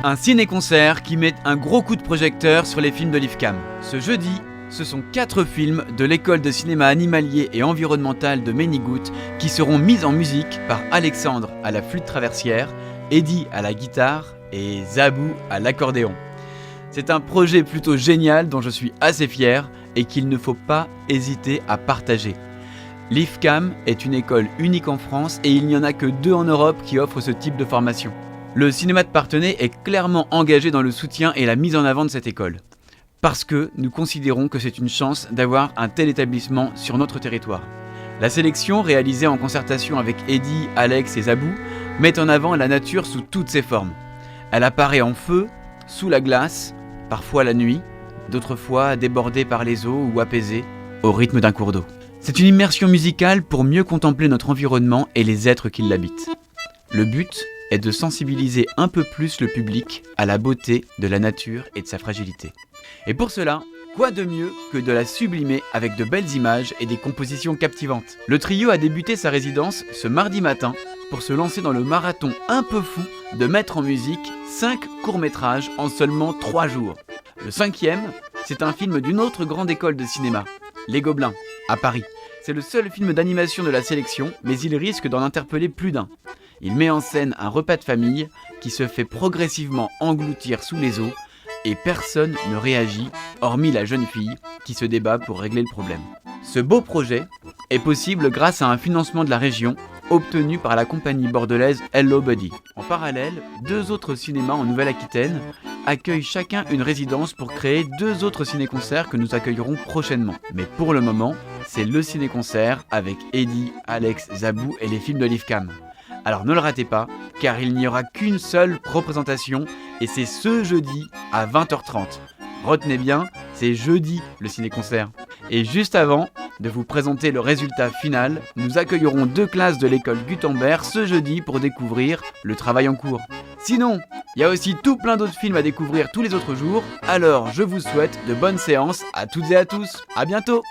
Un ciné-concert qui met un gros coup de projecteur sur les films de l'IFCAM. Ce jeudi, ce sont 4 films de l'école de cinéma animalier et environnemental de Ménigout qui seront mis en musique par Alexandre à la flûte traversière, Eddy à la guitare et Zabou à l'accordéon. C'est un projet plutôt génial dont je suis assez fier et qu'il ne faut pas hésiter à partager. L'IFCAM est une école unique en France et il n'y en a que 2 en Europe qui offrent ce type de formation. Le cinéma de Parthenay est clairement engagé dans le soutien et la mise en avant de cette école. Parce que nous considérons que c'est une chance d'avoir un tel établissement sur notre territoire. La sélection, réalisée en concertation avec Eddy, Alex et Zabou, met en avant la nature sous toutes ses formes. Elle apparaît en feu, sous la glace, parfois la nuit, d'autres fois débordée par les eaux ou apaisée au rythme d'un cours d'eau. C'est une immersion musicale pour mieux contempler notre environnement et les êtres qui l'habitent. Le but est de sensibiliser un peu plus le public à la beauté de la nature et de sa fragilité. Et pour cela, quoi de mieux que de la sublimer avec de belles images et des compositions captivantes. Le trio a débuté sa résidence ce mardi matin pour se lancer dans le marathon un peu fou de mettre en musique 5 courts-métrages en seulement 3 jours. Le 5e, c'est un film d'une autre grande école de cinéma, Les Gobelins, à Paris. C'est le seul film d'animation de la sélection, mais il risque d'en interpeller plus d'un. Il met en scène un repas de famille qui se fait progressivement engloutir sous les eaux et personne ne réagit, hormis la jeune fille qui se débat pour régler le problème. Ce beau projet est possible grâce à un financement de la région obtenu par la compagnie bordelaise Hello Buddy. En parallèle, 2 autres cinémas en Nouvelle-Aquitaine accueillent chacun une résidence pour créer 2 autres ciné-concerts que nous accueillerons prochainement. Mais pour le moment, c'est le ciné-concert avec Eddy, Alex, Zabou et les films de l'IFCAM. Alors ne le ratez pas, car il n'y aura qu'une seule représentation et c'est ce jeudi à 20h30. Retenez bien, c'est jeudi le ciné-concert. Et juste avant de vous présenter le résultat final, nous accueillerons 2 classes de l'école Gutenberg ce jeudi pour découvrir le travail en cours. Sinon, il y a aussi tout plein d'autres films à découvrir tous les autres jours, alors je vous souhaite de bonnes séances à toutes et à tous. À bientôt!